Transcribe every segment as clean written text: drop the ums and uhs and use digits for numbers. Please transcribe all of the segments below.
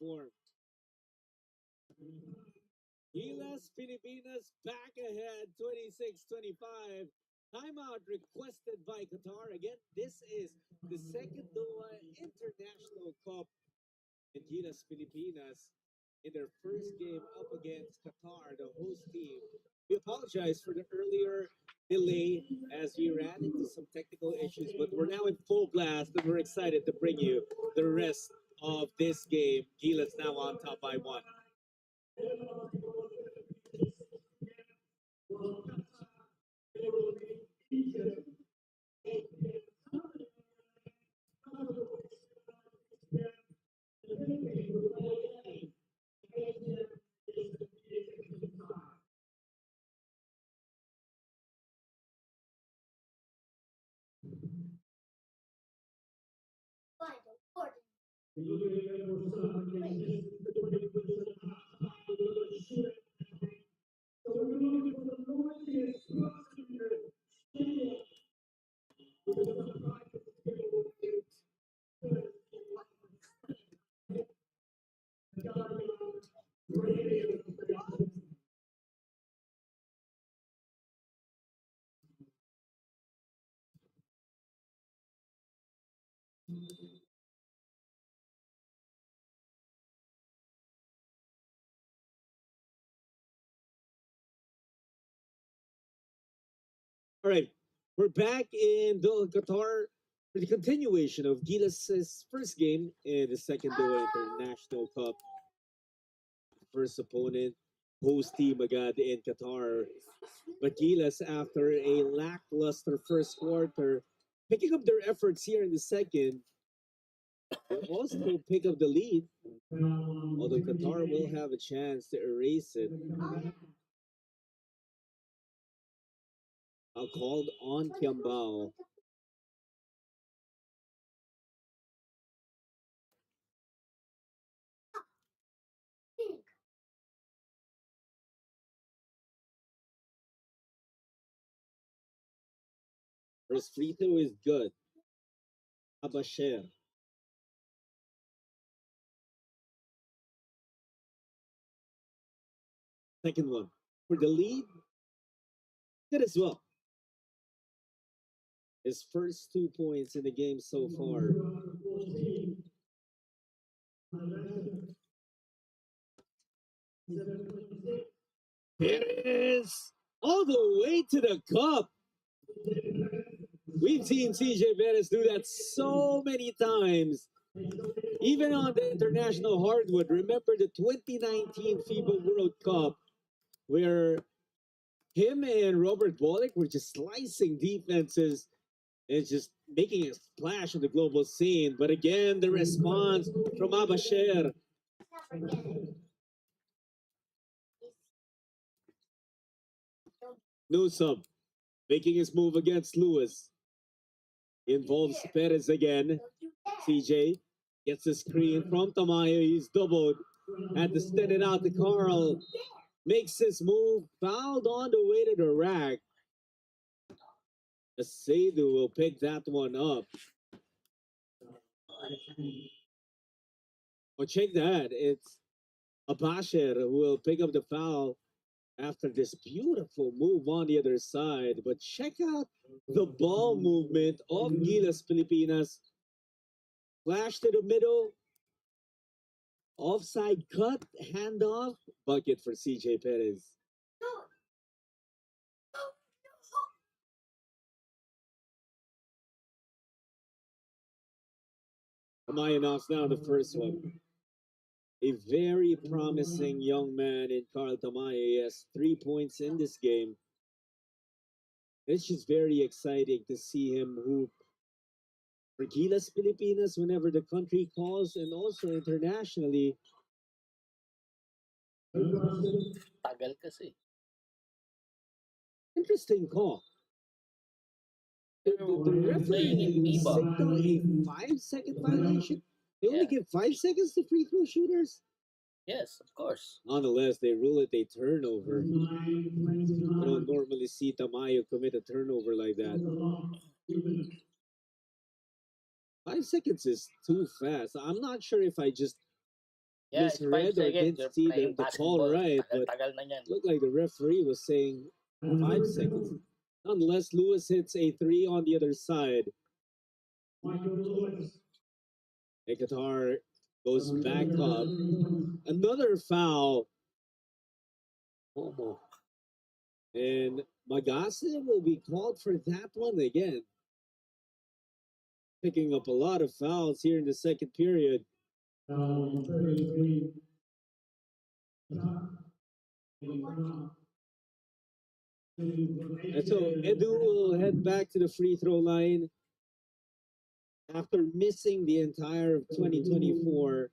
form. Gilas Pilipinas back ahead 26-25. Timeout requested by Qatar. Again, this is the second Doha International Cup and Gilas Pilipinas in their first game up against Qatar, the host team. We apologize for the earlier delay as we ran into some technical issues, but we're now in full blast and we're excited to bring you the rest of this game. Gilas now on top by one. All right, we're back in Doha, Qatar for the continuation of Gilas' first game in the second Doha International Cup. First opponent, host team agad in Qatar. But Gilas, after a lackluster first quarter, picking up their efforts here in the second, will also pick up the lead. Although Qatar will have a chance to erase it. Called on Kiambao. First free throw is good. Abasher. Second one. For the lead, good as well. His first 2 points in the game so far. It is all the way to the cup. We've seen CJ Perez do that so many times. Even on the international hardwood. Remember the 2019 FIBA World Cup where him and Robert Bollick were just slicing defenses and just making a splash on the global scene. But again, the response from Abasher. Newsom making his move against Lewis. Involves Perez again. CJ gets the screen from Tamayo. He's doubled. Had to send it out to Carl. Makes his move. Fouled on the way to the rack. Seidu will pick that one up. Oh, check that. It's Abasher who will pick up the foul after this beautiful move on the other side. But check out the ball movement of Gilas Pilipinas. Flash to the middle. Offside cut, handoff, bucket for CJ Perez. Tamayo now the first one. A very promising young man in Carl Tamayo. He has 3 points in this game. It's just very exciting to see him hoop for Gilas Pilipinas whenever the country calls and also internationally. Tagal kasi. Interesting call. The referee signal a 5-second violation. They only give 5 seconds to free throw shooters. Yes, of course. Nonetheless, they rule it a turnover. You don't normally see Tamayo commit a turnover like that. 5 seconds is too fast. I'm not sure if I just Yeah, it's 5 misread or seconds. didn't You're see playing the call basketball. right, but Tagal-tagal na yan. looked like the referee was saying 5 seconds. Nonetheless, Lewis hits a three on the other side. And Qatar goes back up. Another foul. Almost. And Magase will be called for that one again. Picking up a lot of fouls here in the second period. And so Edu will head back to the free throw line after missing the entire of 2024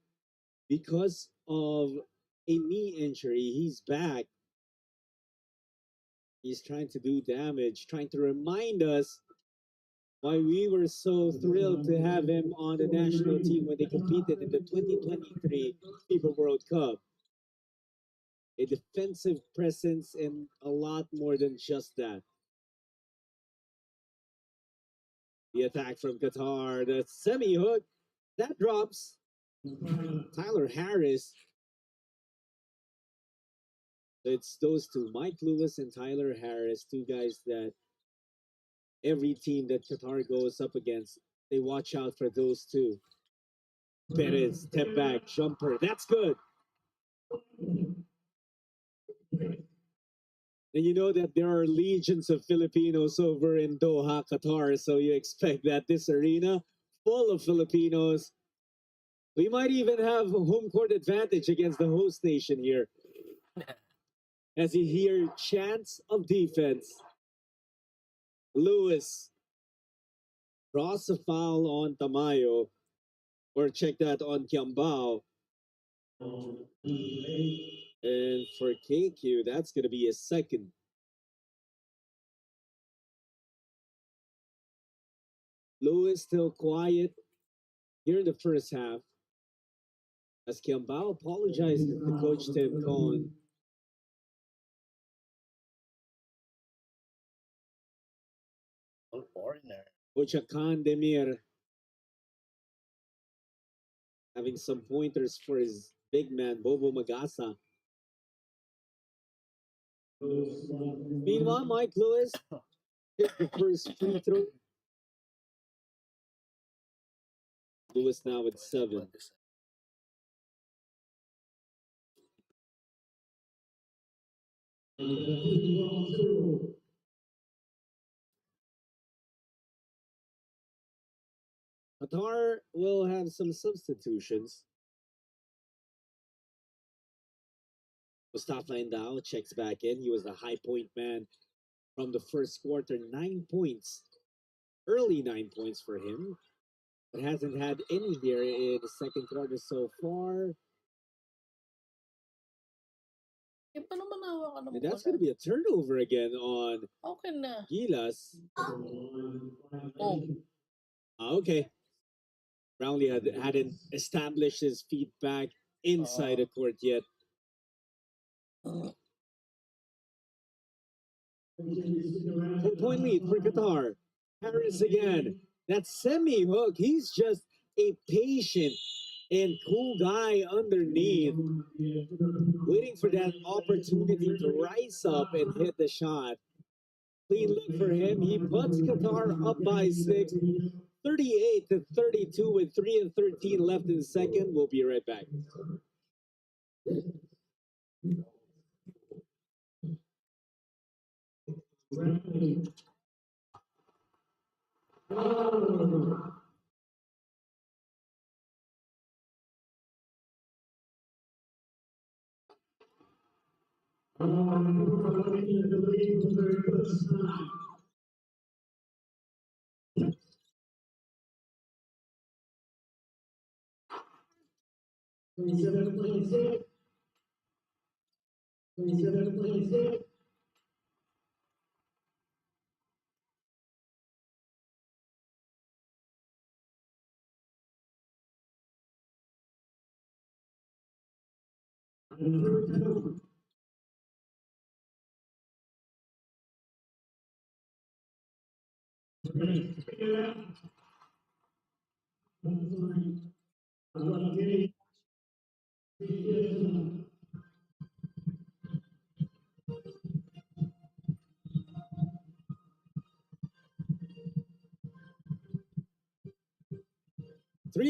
because of a knee injury. He's back. He's trying to do damage, trying to remind us why we were so thrilled to have him on the national team when they competed in the 2023 FIBA World Cup. A defensive presence and a lot more than just that. The attack from Qatar, the semi-hook, that drops. Tyler Harris. It's those two, Mike Lewis and Tyler Harris, two guys that every team that Qatar goes up against, they watch out for those two. Perez, step back, jumper, that's good. And you know that there are legions of Filipinos over in Doha, Qatar, so you expect that this arena full of Filipinos, we might even have home court advantage against the host nation here. As you hear chants of defense, Lewis draws a foul on Tamayo, or check that on Kiambao. And for KQ, that's going to be a second. Lewis still quiet here in the first half. As Kiambao apologized to Coach Tim Cohn. All foreigner. Coach Akan Demir having some pointers for his big man, Bobo Magasa. Meanwhile, Mike Lewis hit the first free throw. Lewis now with 7. Qatar will have some substitutions. Mustafa Endao checks back in. He was the high point man from the first quarter. 9 points. Early 9 points for him. But hasn't had any here in the second quarter so far. And that's going to be a turnover again on Gilas. Okay. Brownlee hadn't established his feet back inside the court yet. 4-point lead for Qatar. Harris again. That semi-hook, he's just a patient and cool guy underneath, waiting for that opportunity to rise up and hit the shot. Clean look for him. He puts Qatar up by 6, 38-32 with 3:13 left in the second. We'll be right back.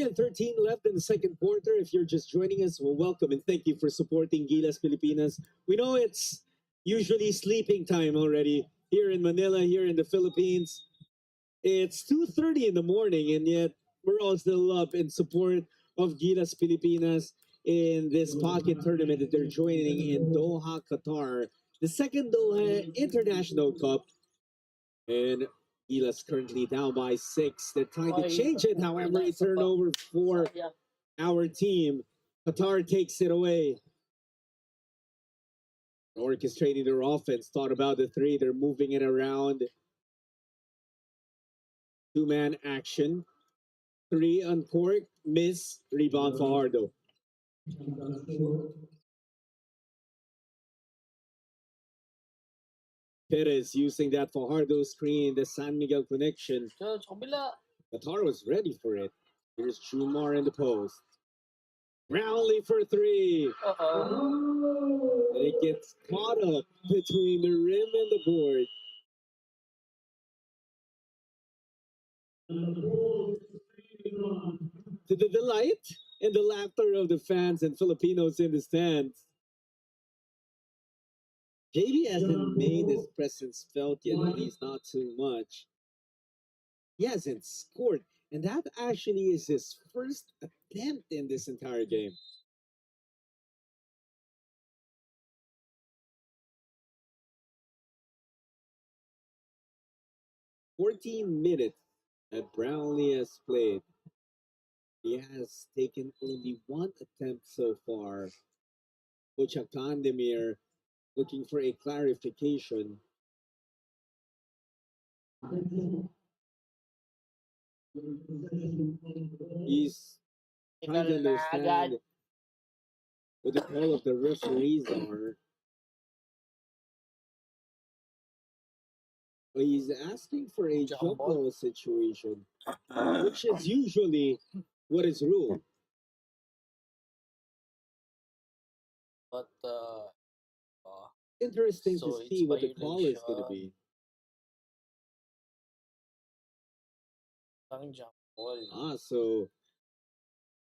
and 13 left in the second quarter. If you're just joining us, well, welcome and thank you for supporting Gilas Pilipinas. We know it's usually sleeping time already here in Manila, here in the Philippines. It's 2:30 in the morning, and yet we're all still up in support of Gilas Pilipinas in this pocket tournament that they're joining in Doha, Qatar, the second Doha International Cup. And Gilas currently down by 6. They're trying to change it. However, a turnover for our team. Qatar takes it away. Orchestrating their offense. Thought about the three. They're moving it around. Two-man action. Three uncorked. Miss. Rebound Fajardo. Perez using that Fajardo screen. The San Miguel connection. Qatar was ready for it. Here's Chumar in the post. Brownlee for three. And it gets caught up between the rim and the board. To the delight and the laughter of the fans and Filipinos in the stands. JB hasn't made his presence felt yet, at least not too much. He hasn't scored, and that actually is his first attempt in this entire game. "14 minutes that Brownlee has played. He has taken only one attempt so far. Coach Kandemir looking for a clarification. He's trying to understand what the call of the referees are. But he's asking for a jump ball situation, which is usually what is ruled. But Interesting So to it's see what the call is going to violation. be. ang jump ball. So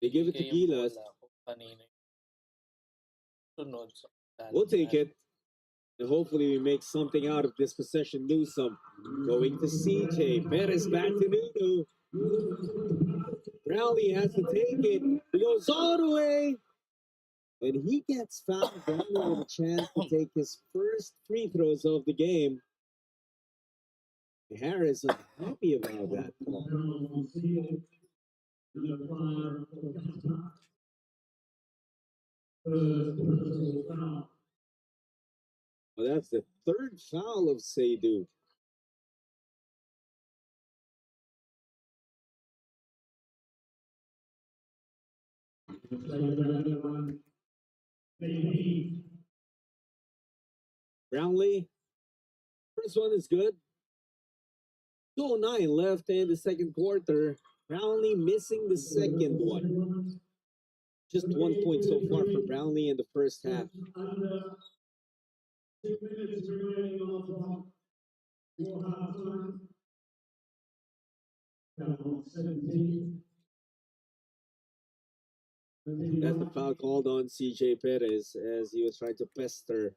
they give it to Bigay yung Gilas. bola kung kanino yung sunod sa We'll take it. And hopefully we make something out of this possession. Newsome going to CJ. Perez back to Nuno. Brownlee has to take it. He goes all the way. And he gets fouled. Brownlee with a chance to take his first free throws of the game. Harris is happy about that call. Well, that's the third foul of Seydu. Brownlee, first one is good. 2:09 left in the second quarter. Brownlee missing the second one. Just 1 point so far for Brownlee in the first half. 2 minutes remaining on the clock. That's the foul called on CJ Perez as he was trying to pester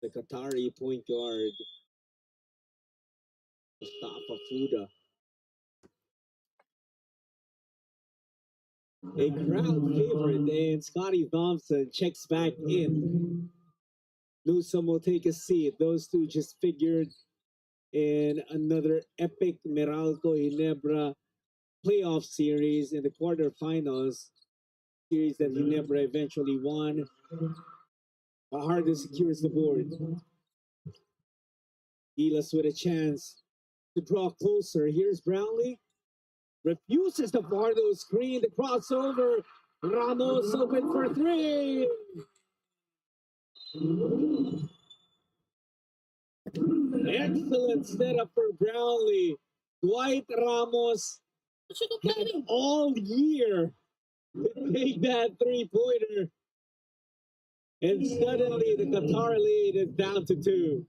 the Qatari point guard, Mustafa Fuda. A crowd favorite, and Scotty Thompson checks back in. Newsome will take a seat. Those two just figured in another epic Meralco Ginebra playoff series in the quarterfinals. Series that Ginebra eventually won. Fajardo secures the board. Gilas with a chance to draw closer. Here's Brownlee. Refuses the Fajardo screen. The crossover. Ramos open for three. Excellent setup for Brownlee. Dwight Ramos had all year to take that three-pointer. And suddenly the Qatar lead is down to 2.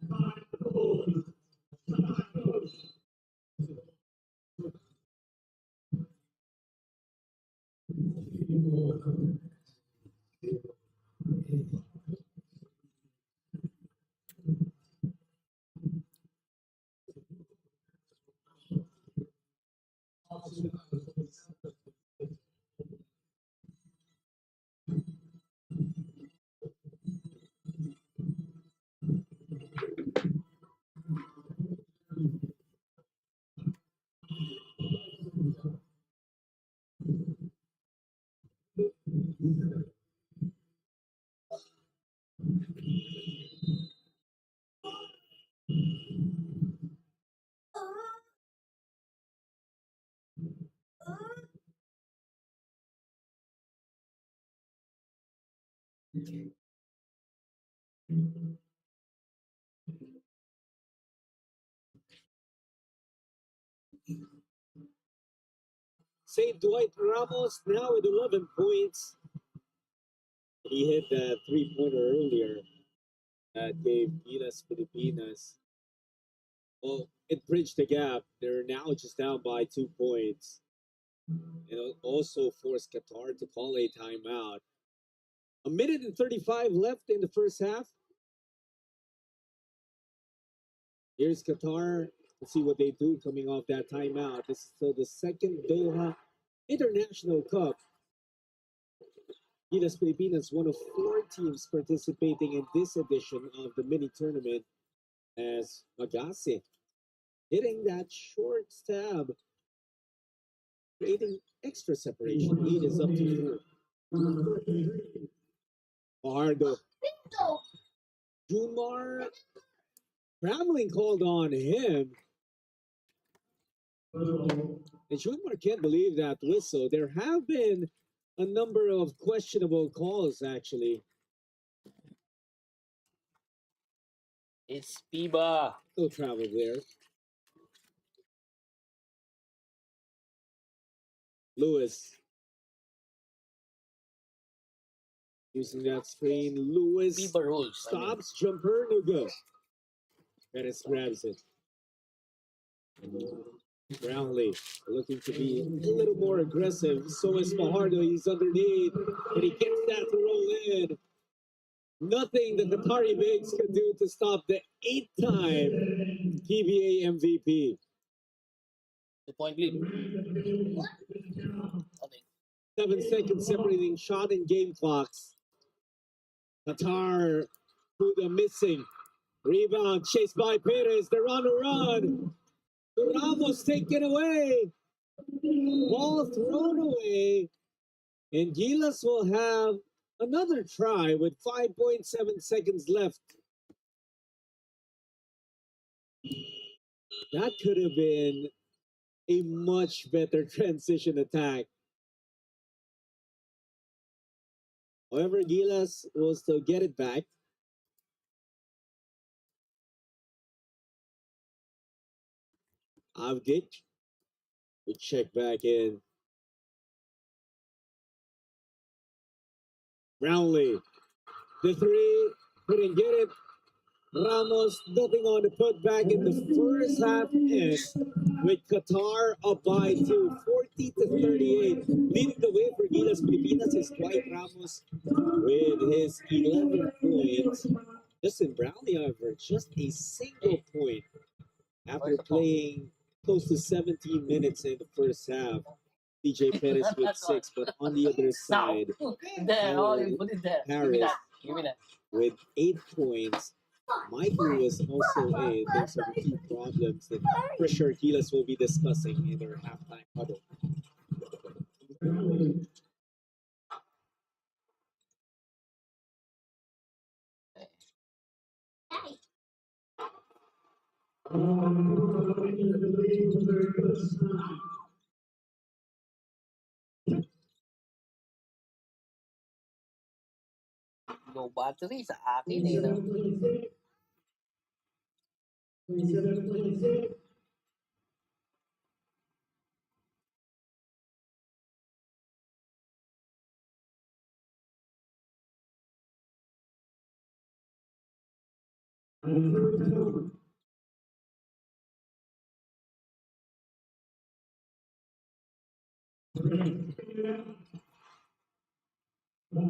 St. Dwight Ramos now with 11 points. He hit that three-pointer earlier that gave Gilas Pilipinas. Well, it bridged the gap. They're now just down by 2 points. And also forced Qatar to call a timeout. A minute and 35 left in the first half. Here's Qatar. Let's see what they do coming off that timeout. This is still the second Doha International Cup. Gilas Pilipinas, one of 4 teams participating in this edition of the mini tournament, as Magase hitting that short stab, creating extra separation. Lead is up to 4. Fajardo. Junmar, traveling called on him. And Junmar can't believe that whistle. There have been a number of questionable calls, actually. It's Piba. No travel there. Lewis. Using that screen. Lewis Piba rules. stops. Jumper, no good. Perez grabs it. Brownlee looking to be a little more aggressive. So is Fajardo. He's underneath. And he gets that to roll in. Nothing the Qatari bigs can do to stop the 8-time PBA MVP. The point lead. Okay. 7 seconds separating shot and game clocks. Qatar to the missing. Rebound chased by Perez. They're on a run. Ramos taken away. Ball thrown away. And Gilas will have another try with 5.7 seconds left. That could have been a much better transition attack. However, Gilas will still get it back. Avdic will check back in. Brownlee, the 3, couldn't get it. Ramos, nothing on the putback in the first half end, with Qatar up by 2, 40-38. Leading the way for Gilas Pilipinas is Dwight Ramos with his 11 points. Justin Brownlee, however, just a single point after playing close to 17 minutes in the first half. DJ Perez with 6, but on the other side, Harris with 8 points. Michael was also in. Those are the 2 problems that for sure Gilas will be discussing in their halftime huddle. Low battery sa akin eh. No? Turn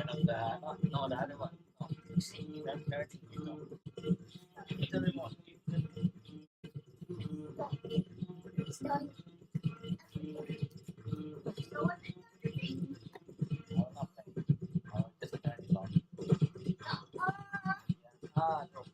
on the, no, the other one. No, see, everything you know. It's a remote. Oh, nothing. Oh, just turn it on. Ah, look.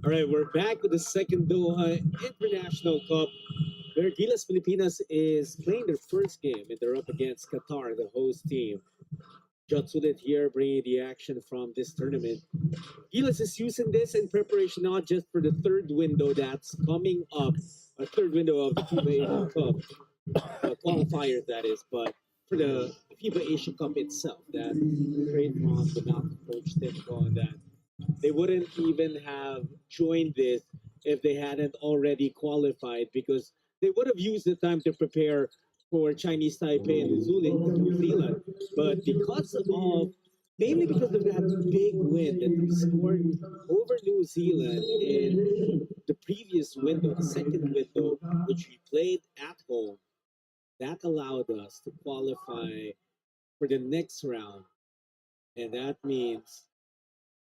All right, we're back with the second Doha International Cup, where Gilas Pilipinas is playing their first game, and they're up against Qatar, the host team. John Sulit here, bringing the action from this tournament. Gilas is using this in preparation not just for the third window that's coming up, a third window of the FIBA Asian Cup qualifiers, that is, but for the FIBA Asian Cup itself, that straight from the mouth of Coach Timko, that they wouldn't even have joined this if they hadn't already qualified, because they would have used the time to prepare for Chinese Taipei and New Zealand. But because of mainly because of that big win that we scored over New Zealand in the previous window, the second window, which we played at home, that allowed us to qualify for the next round. And that means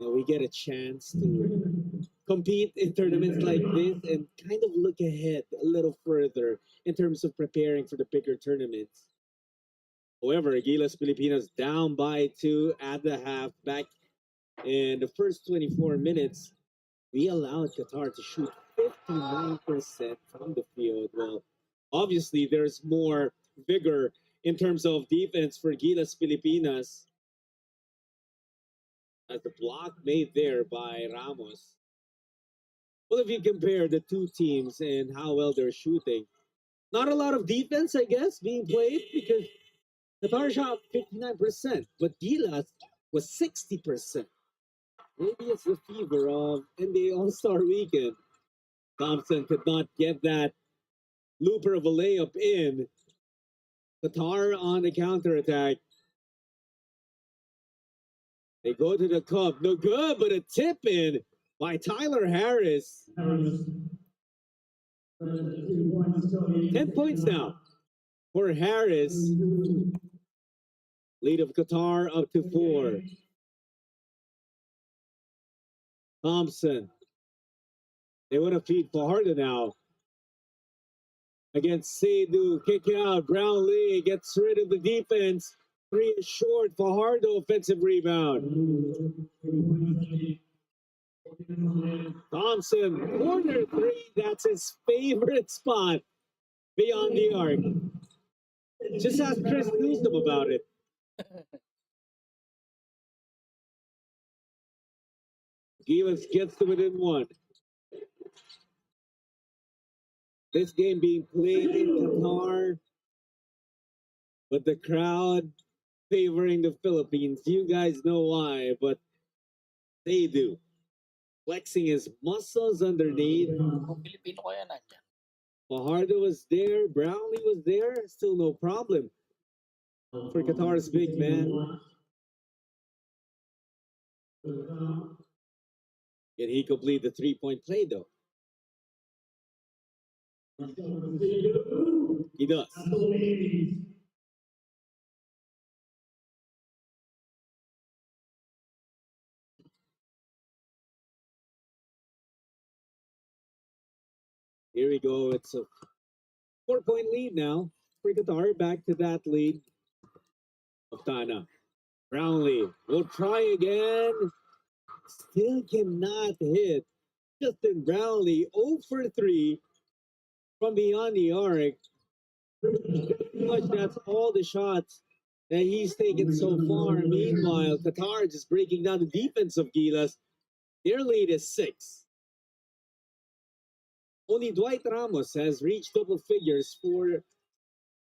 we get a chance to compete in tournaments like this and kind of look ahead a little further in terms of preparing for the bigger tournaments. However, Gilas Pilipinas down by two at the half. Back in the first 24 minutes, we allowed Qatar to shoot 59% from the field. Well, obviously, there's more vigor in terms of defense for Gilas Pilipinas, as the block made there by Ramos. Well, if you compare the two teams and how well they're shooting, not a lot of defense, I guess, being played, because Qatar shot 59%, but Gilas was 60%. Maybe it's the fever of NBA All Star Weekend. Thompson could not get that looper of a layup in. Qatar on the counterattack. They go to the cup. No good, but a tip in by Tyler Harris. 10 points now for Harris. Lead of Qatar up to 4. Thompson. They want to feed Fajardo now. Against Seydu, kick out. Brownlee gets rid of the defense. 3 is short. Fajardo offensive rebound. Thompson, corner 3. That's his favorite spot beyond the arc. Just ask Chris Newsom about it. Gilas gets to within 1. This game being played in Qatar, but the crowd favoring the Philippines. You guys know why, but they do. Flexing his muscles underneath. Filipino kaya nandyan. Fajardo was there, Brownlee was there, still no problem for Qatar's big man. Can he complete the 3-point play though? He does. Here we go. It's a 4-point lead now for Qatar. Back to that lead of Tana. Brownlee will try again. Still cannot hit. Justin Brownlee 0 for 3 from beyond the arc. Pretty much that's all the shots that he's taken so far. Meanwhile, Qatar just breaking down the defense of Gilas. Their lead is 6. Only Dwight Ramos has reached double figures for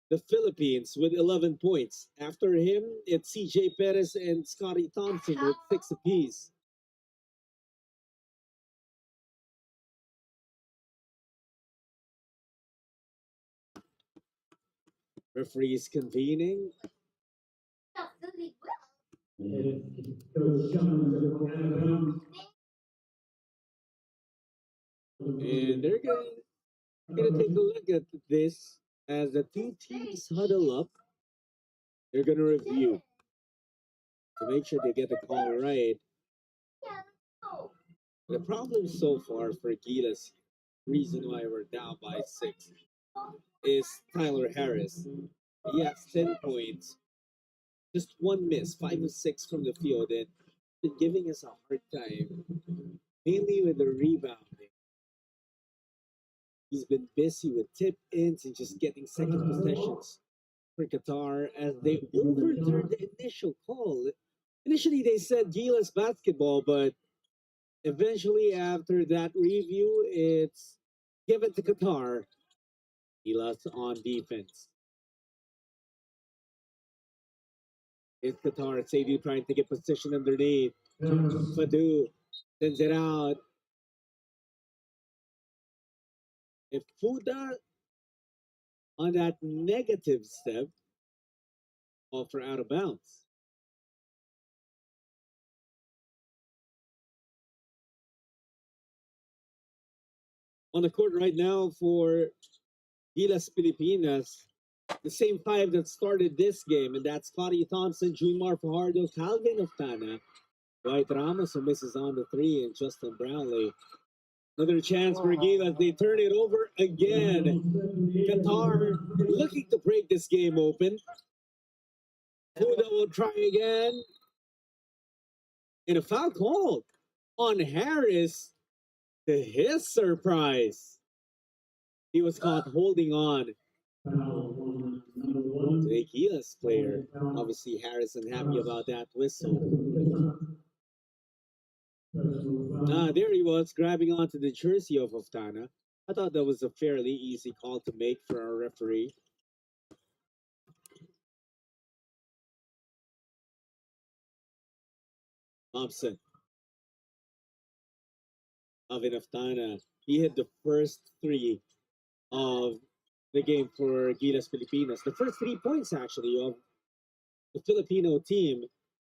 the Philippines with 11 points. After him, it's CJ Perez and Scotty Thompson with 6 apiece. Referees convening. And they're gonna take a look at this as the 2 teams huddle up. They're gonna review to make sure they get the call right. The problem so far for Gilas, reason why we're down by 6, is Tyler Harris. He has 10 points, just 1 miss, 5 of 6 from the field, and been giving us a hard time, mainly with the rebounding. He's been busy with tip ins and just getting second possessions for Qatar as they overturned the initial call. Initially, they said Gilas basketball, but eventually, after that review, it's given to Qatar. Gilas on defense. It's Qatar. Seydu trying to get position underneath. Fadu sends it out. If Fuda on that negative step, off for out of bounds. On the court right now for Gilas Pilipinas, the same 5 that started this game, and that's Scotty Thompson, Junmar Fajardo, Calvin Oftana, Dwight Ramos who misses on the 3, and Justin Brownlee. Another chance for Gilas. They turn it over again. Qatar looking to break this game open. Huda will try again. And a foul called on Harris to his surprise. He was caught holding on to a Gilas player. Obviously, Harris unhappy about that whistle. There he was, grabbing onto the jersey of Oftana. I thought that was a fairly easy call to make for our referee. Thompson. Alvin Oftana. He hit the first 3 of the game for Gilas Pilipinas. The first 3 points, actually, of the Filipino team.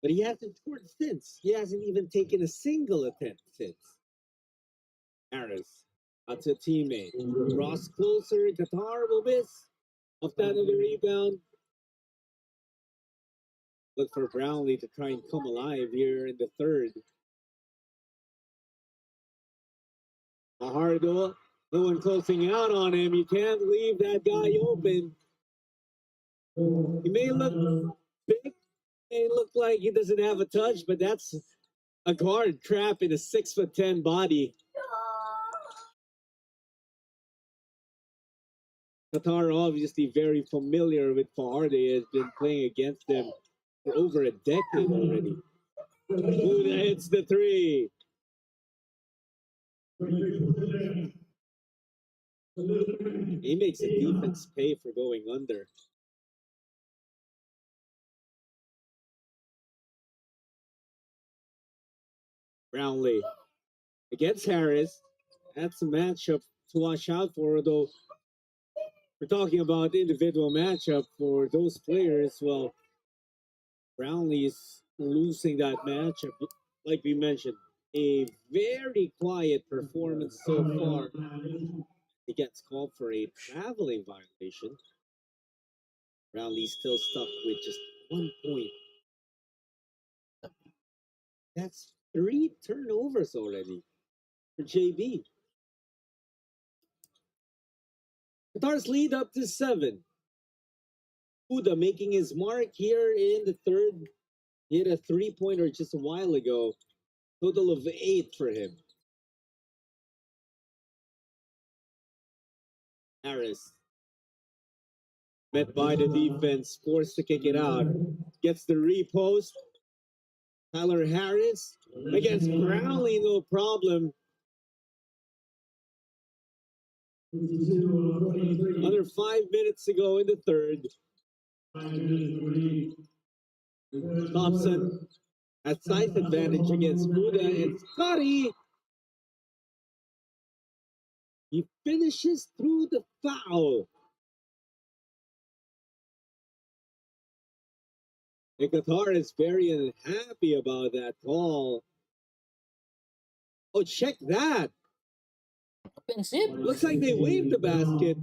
But he hasn't scored since. He hasn't even taken a single attempt since. Harris, out to a teammate. Cross closer. Qatar will miss. Off that of the rebound. Look for Brownlee to try and come alive here in the third. Fajardo, no one closing out on him. You can't leave that guy open. He may look big, may look like he doesn't have a touch, but that's a guard trap in a 6'10" body. Qatar obviously very familiar with Fajardo. He has been playing against them for over a decade already. Buda hits the three. He makes the defense pay for going under. Brownlee against Harris. That's a matchup to watch out for, although we're talking about individual matchup for those players. Well, Brownlee's losing that matchup, like we mentioned. A very quiet performance so far. He gets called for a traveling violation. Brownlee's still stuck with just 1 point. That's 3 turnovers already for JB. Qatar's lead up to 7. Buda making his mark here in the third. He hit a 3-pointer just a while ago. Total of 8 for him. Harris, met by the defense, forced to kick it out. Gets the repost. Tyler Harris against Brownlee, no problem. Under 5 minutes to go in the third. Thompson has size advantage against Buda, and Scotty, he finishes through the foul. And Qatar is very unhappy about that call. Oh, check that. Offensive. Looks like they waved the basket.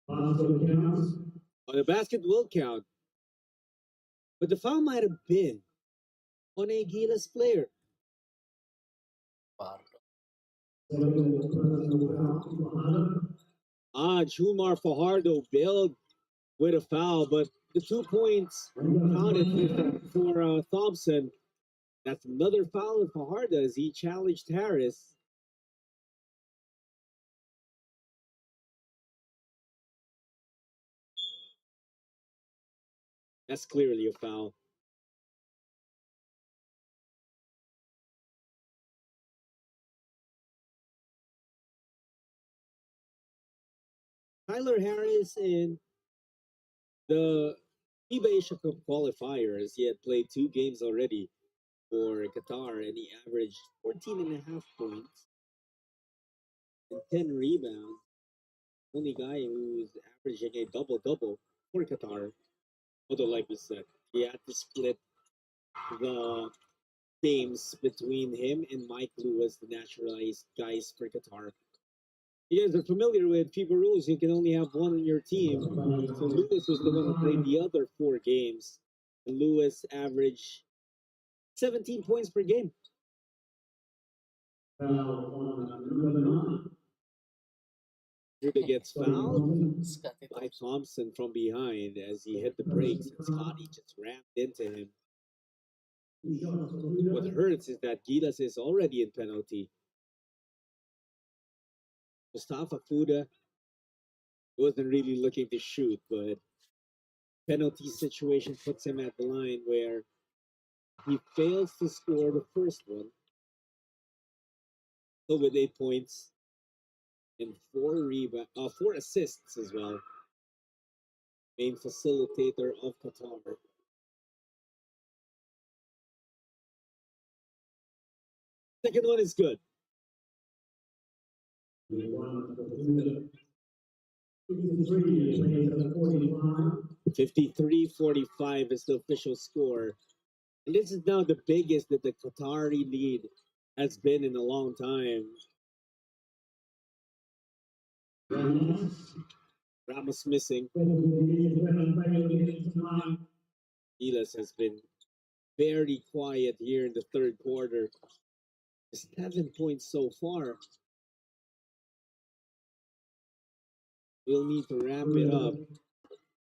Oh, the basket will count. But the foul might have been on a Gilas player. Jumar Fajardo bailed with a foul, but the 2 points counted for Thompson. That's another foul of Fajardo as he challenged Harris. That's clearly a foul. Tyler Harris in the FIBA Asia Cup qualifiers, he had played 2 games already for Qatar, and he averaged 14.5 points and 10 rebounds. Only guy who's averaging a double-double for Qatar. Although, like we said, he had to split the games between him and Mike Lewis, the naturalized guys for Qatar. You guys are familiar with FIBA rules. You can only have one on your team. So Lewis was the one who played the other 4 games. And Lewis averaged 17 points per game. Buda gets fouled by Thompson from behind as he hit the brakes, and Scotty just rammed into him. What hurts is that Gilas is already in penalty. Mustafa Fuda wasn't really looking to shoot, but penalty situation puts him at the line where he fails to score the first one. So with 8 points and 4 assists as well. Main facilitator of Qatar. Second one is good. 53-45 is the official score. And this is now the biggest that the Qatari lead has been in a long time. Ramos missing. Gilas has been very quiet here in the third quarter. 7 points so far. We'll need to ramp it up,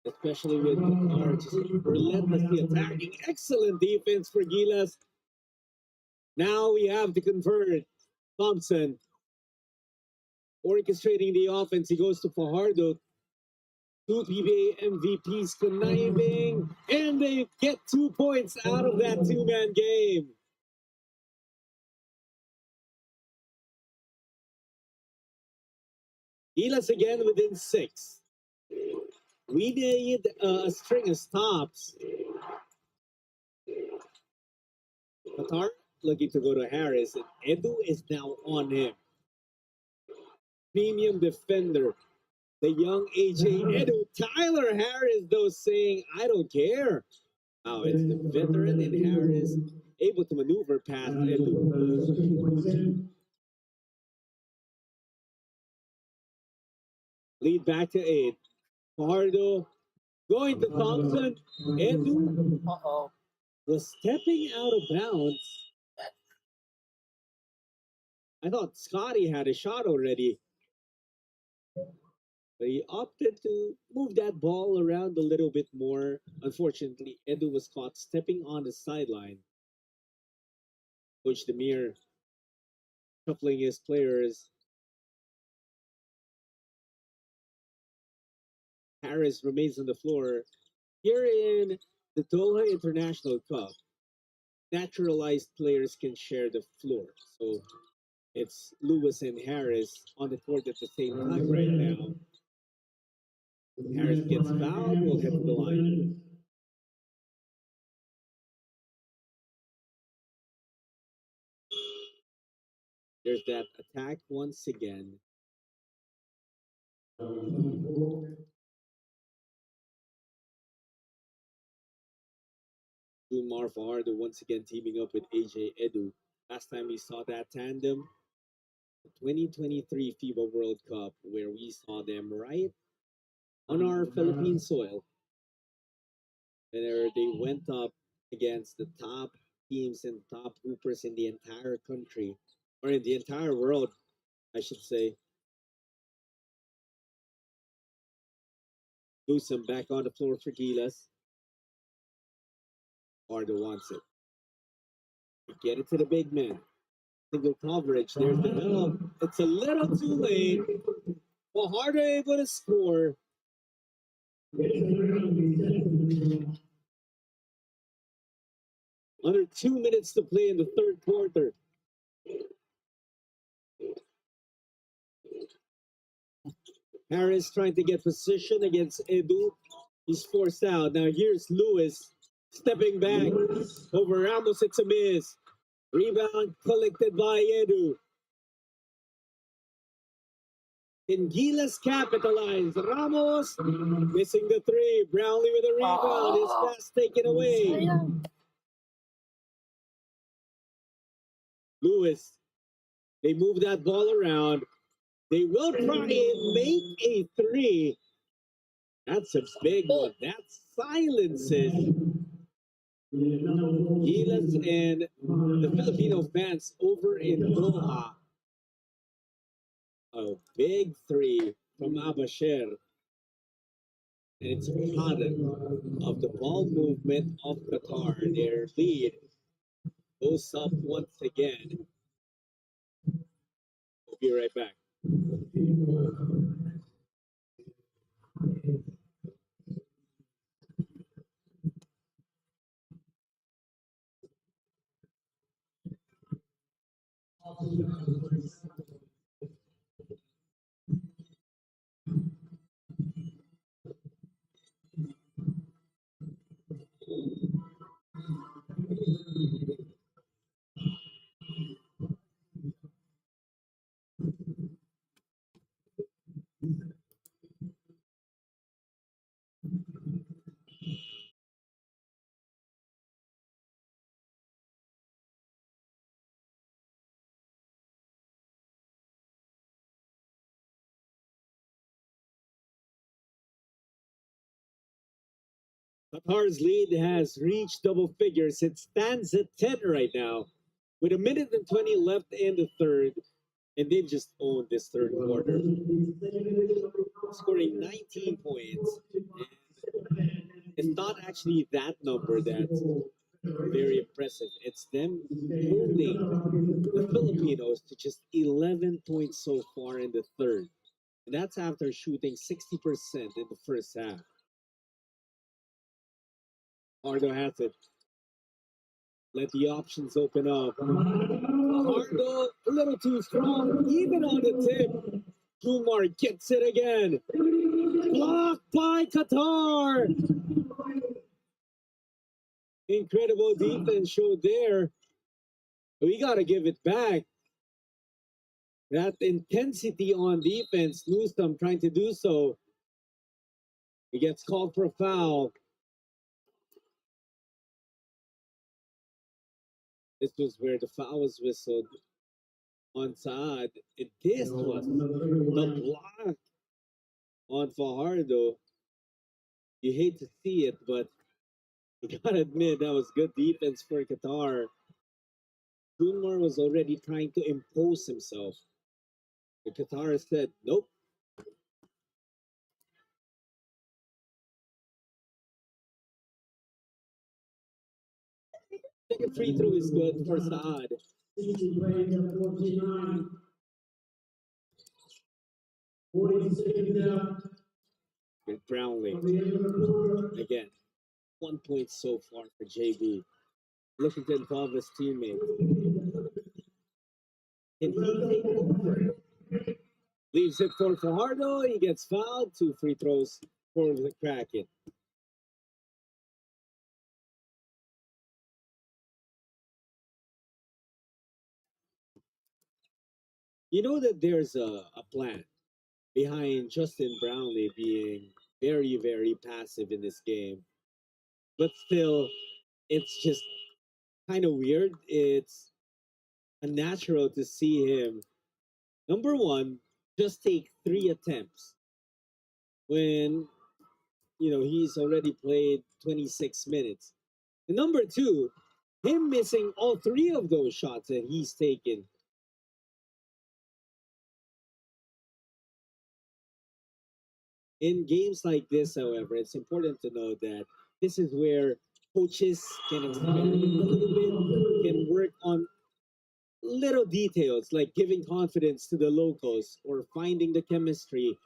especially with Qatar just relentlessly attacking. Excellent defense for Gilas. Now we have to convert. Thompson orchestrating the offense. He goes to Fajardo. Two PBA MVPs conniving, and they get 2 points out of that two-man game. Gilas again within 6. We need a string of stops. Qatar looking to go to Harris, and Edu is now on him. Premium defender, the young AJ Edu. Tyler Harris, though, saying, I don't care. Wow, it's the veteran in Harris able to maneuver past Edu. Lead back to 8. Fajardo going to Thompson. Edu was stepping out of bounds. I thought Scotty had a shot already. But he opted to move that ball around a little bit more. Unfortunately, Edu was caught stepping on the sideline. Coach Demir shuffling his players. Harris remains on the floor. Here in the Doha International Cup, naturalized players can share the floor. So it's Lewis and Harris on the court at the same time right now. Harris gets fouled, will head to the line. There's that attack once again. Umar Fajardo once again teaming up with AJ Edu. Last time we saw that tandem, the 2023 FIBA World Cup, where we saw them right on our Philippine soil. And they went up against the top teams and top hoopers in the entire country, or in the entire world, I should say. Newsom back on the floor for Gilas. Fajardo wants it. Get it to the big man. Single coverage. There's the help. It's a little too late. Fajardo able to score. Under 2 minutes to play in the third quarter. Harris trying to get position against Edu. He's forced out. Now here's Lewis stepping back over Ramos. It's a miss. Rebound collected by Edu. Can Gilas capitalize? Ramos missing the three. Brownlee with a rebound. His pass taken away. Lewis. They move that ball around. They will try and make a three. That's a big one. That silences Gilas and the Filipino fans over in Doha. A big three from Abasher. And it's a product of the ball movement of Qatar. Their lead goes up once again. We'll be right back. Qatar's lead has reached double figures. It stands at 10 right now, with a minute and 20 left in the third, and they've just owned this third quarter, scoring 19 points. And it's not actually that number that's very impressive. It's them holding the Filipinos to just 11 points so far in the third. And that's after shooting 60% in the first half. Ardo has it. Let the options open up. Ardo, a little too strong, even on the tip. Kumar gets it again. Blocked by Qatar. Incredible defense showed there. We got to give it back. That intensity on defense, Newsome trying to do so. He gets called for a foul. This was where the foul was whistled on Saad. And this was the block on Fajardo. You hate to see it, but you gotta admit that was good defense for Qatar. Kumar was already trying to impose himself. The Qatar said, nope. Second free throw is good for Saad. With Brownlee. Again, 1 point so far for JB. Looking to involve his teammate. Can he take over? Leaves it for Fajardo. He gets fouled. 2 free throws for the Kraken. You know that there's a plan behind Justin Brownlee being very, very passive in this game. But still, it's just kind of weird. It's unnatural to see him, number one, just take 3 attempts when, he's already played 26 minutes. And number two, him missing all 3 of those shots that he's taken. In games like this, however, it's important to know that this is where coaches can experiment a little bit, can work on little details like giving confidence to the locals or finding the chemistry,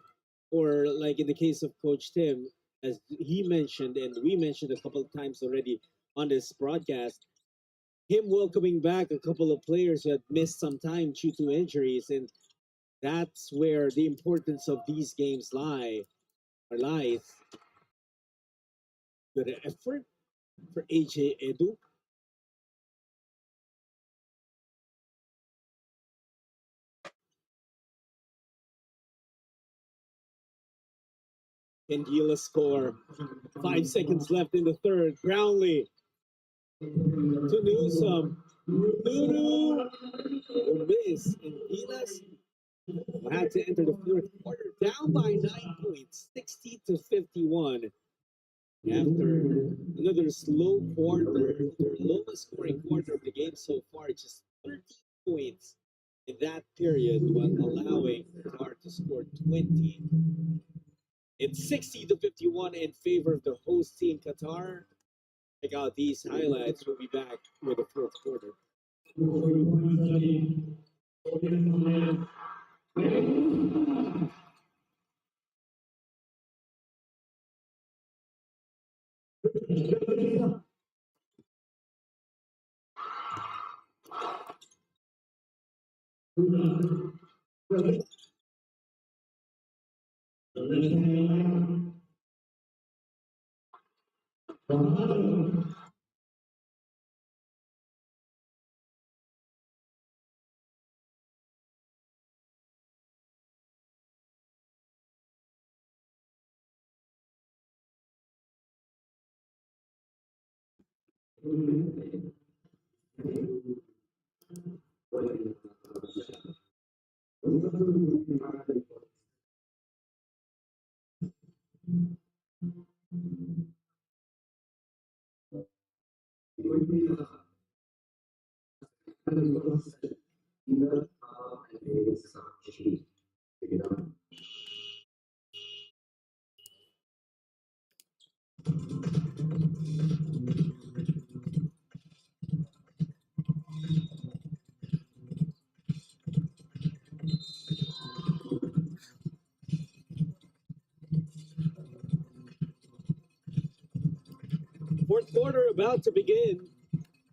or like in the case of Coach Tim, as he mentioned and we mentioned a couple of times already on this broadcast, him welcoming back a couple of players who had missed some time due to injuries, and that's where the importance of these games lies. Good effort for AJ Edu. Can Gilas score? 5 seconds left in the third. Brownlee to Newsome. Nunu will miss. And Gilas will have to enter the fourth quarter down by 9 points, 60 to 51. After another slow quarter, their lowest scoring quarter of the game so far, just 13 points in that period, while allowing Qatar to score 20. It's 60 to 51 in favor of the host team, Qatar. Check out these highlights. We'll be back with the fourth quarter. Fourth quarter about to begin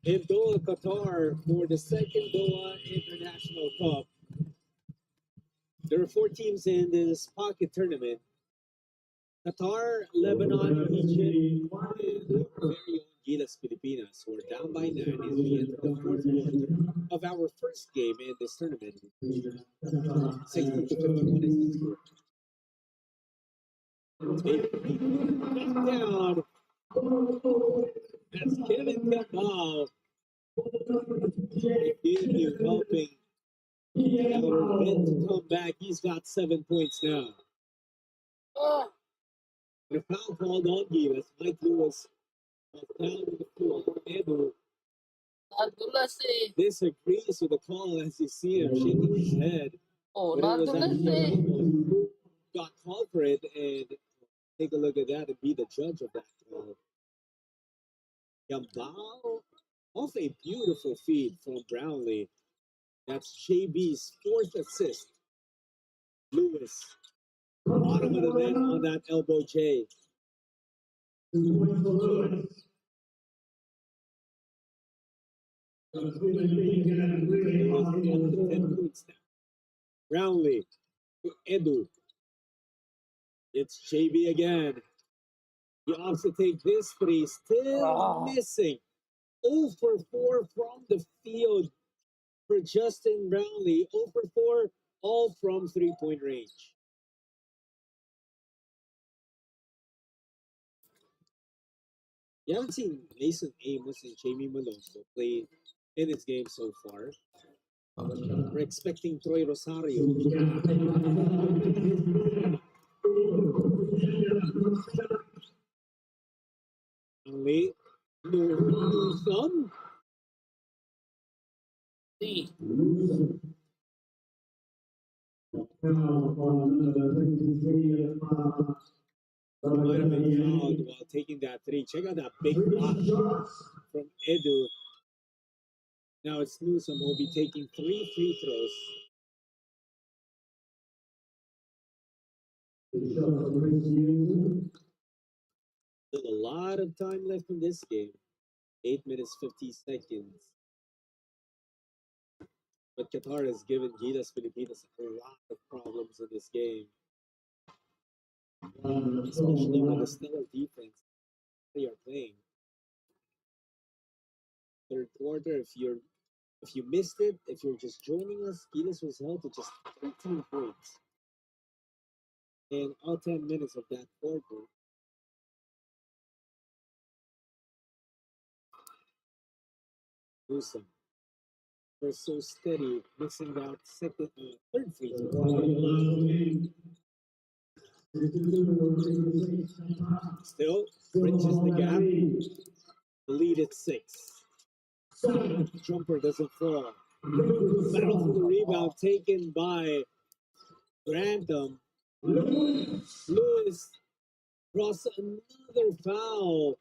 in Doha, Qatar for the second Doha International Cup. There are 4 teams in this pocket tournament. Qatar, Lebanon, Egypt, and our very own Gilas Pilipinas, who are down by 9 as we enter the fourth quarter of our first game in this tournament. 60-51 is the score. Knockdown. That's Kevin Cabal. Again, helping our men to come back. He's got 7 points now. The foul called on Gilas. Mike Lewis was down on the floor. Edu Nadulas eh. disagrees with the call as you see him shaking his head. Oh, But it was nadulas actually eh. Ramos got called for it, and take a look at that and be the judge of that call. Gambao off a beautiful feed from Brownlee. That's JB's 4th assist. Lewis, bottom of the net on that elbow J. Lewis up to 10 points now. Brownlee to Edu. It's JB again. He opts to take this three, still missing. 0 for 4 from the field for Justin Brownlee. 0 for 4, all from 3-point range. You haven't seen Mason Amos and Jamie Malonzo play in this game so far. We're expecting Troy Rosario. Only Newsome. Might have been fouled while taking that three. Check out that big block from Edu. Now it's Newsome who will be taking 3 free throws. Still a lot of time left in this game. 8 minutes, 50 seconds. But Qatar has given Gilas Pilipinas a lot of problems in this game. Especially with the stellar defense they are playing. Third quarter, if you missed it, if you're just joining us, Gilas was held to just 13 points. In all 10 minutes of that quarter. Newsome. They're so steady, missing that third free throw. Still, bridges the gap. The lead at 6. Jumper doesn't fall. Battle for the rebound taken by Grantham. Lewis draws another foul.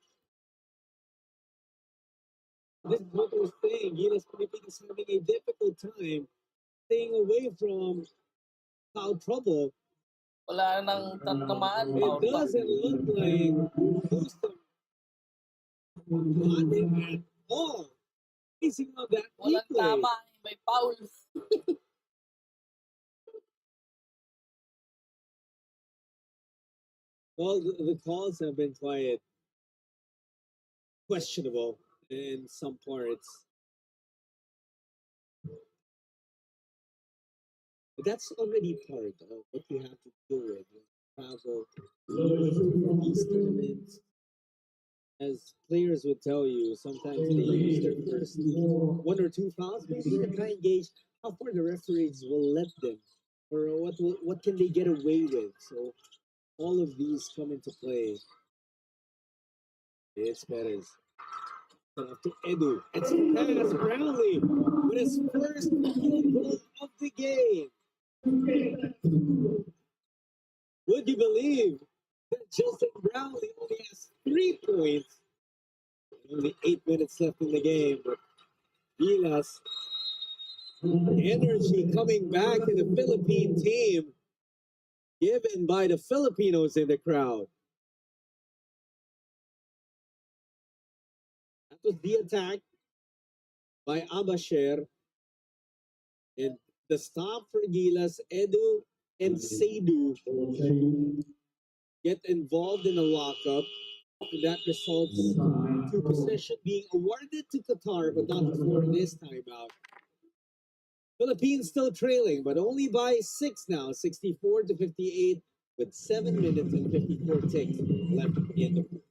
This is what we're saying. Gilas Pilipinas is having a difficult time staying away from foul trouble. Wala nang tatamaan. It doesn't look like Houston got him at all. Facing on that Walang replay. tama. May foul. Well, the calls have been quite questionable in some parts. But that's already part of what you have to deal with. Travel, these tournaments. As players would tell you, sometimes they use their first 1 or 2 fouls, maybe to try and gauge how far the referees will let them, or what can they get away with. So all of these come into play. It's better. To Edu. It's a pass. Brownlee with his first field goal of the game. Would you believe that Justin Brownlee only has 3 points? Only 8 minutes left in the game. But Gilas energy coming back to the Philippine team, given by the Filipinos in the crowd. That was the attack by Abasher. And the stop for Gilas, Edu and Seidu get involved in a lockup. And that results to possession being awarded to Qatar, but not before this timeout. Philippines still trailing, but only by 6 now, 64-58, with 7 minutes and 54 ticks left at the end of it.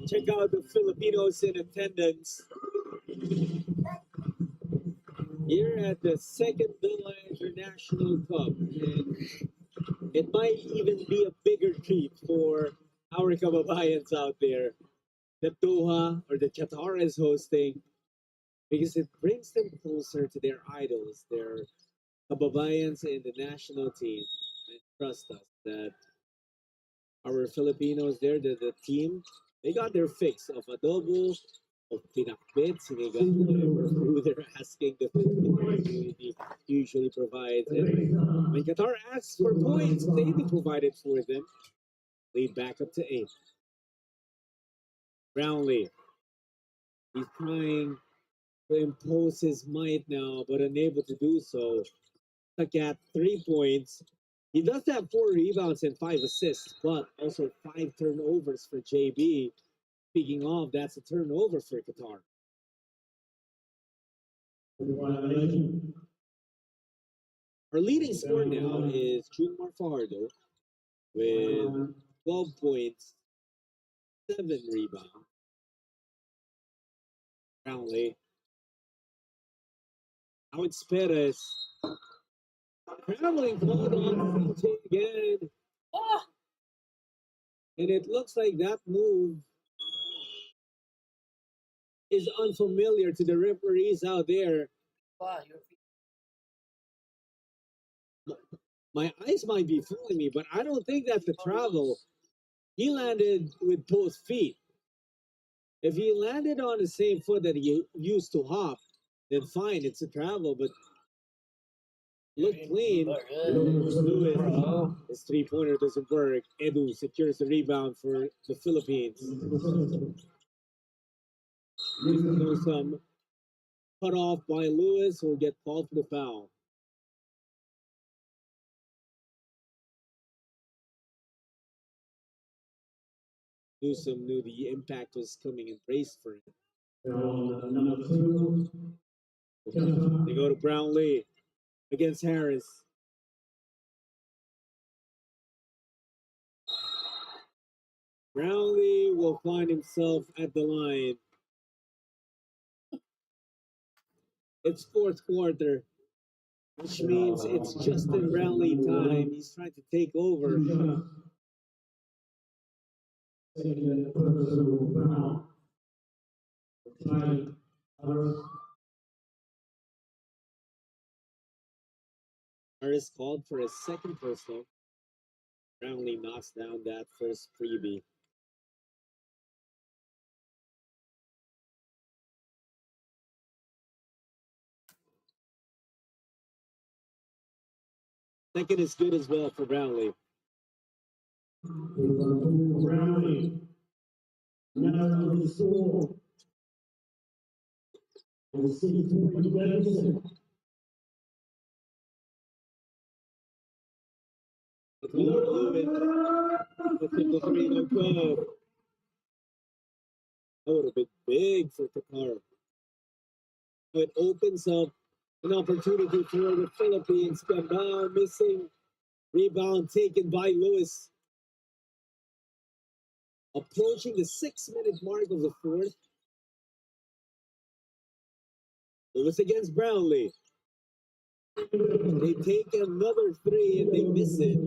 Check out the Filipinos in attendance here at the second Doha International Cup. And it might even be a bigger treat for our kababayans out there that Doha or the Qatar is hosting, because it brings them closer to their idols, their kababayans in the national team. And trust us that our Filipinos there, the team, they got their fix of adobo, of pinakbit, sinigang, whatever food they're asking the Filipino community usually provides. And when Qatar asks for points, they provide it for them. Lead back up to 8. Brownlee, he's trying to impose his might now, but unable to do so. Stuck at 3 points. He does have 4 rebounds and 5 assists, but also 5 turnovers for JB. Speaking of, that's a turnover for Qatar. Our leading scorer now is Jumar Fajardo with 12 points, 7 rebounds. Brownlee. Alex Perez. Traveling called on CJ again. Oh! And it looks like that move is unfamiliar to the referees out there. Wow, My eyes might be fooling me, but I don't think that's the travel. He landed with both feet. If he landed on the same foot that he used to hop, then fine, it's a travel, but look clean. Lewis, his 3-pointer doesn't work. Edu secures the rebound for the Philippines. Some cut off by Lewis, who will get called for the foul. Newsom knew the impact was coming and braced for it. They go to Brownlee against Harris. Brownlee will find himself at the line. It's fourth quarter, which means it's Justin Brownlee time. He's trying to take over. Harris called for a second personal. Brownlee knocks down that first freebie. Second is good as well for Brownlee. Brownlee. Now the score. The 6-point The 3 no good. That would have been big for Qatar. It opens up an opportunity for the Philippines. Ganda missing. Rebound taken by Lewis. Approaching the 6-minute mark of the fourth. Lewis against Brownlee. They take another 3 and they miss it.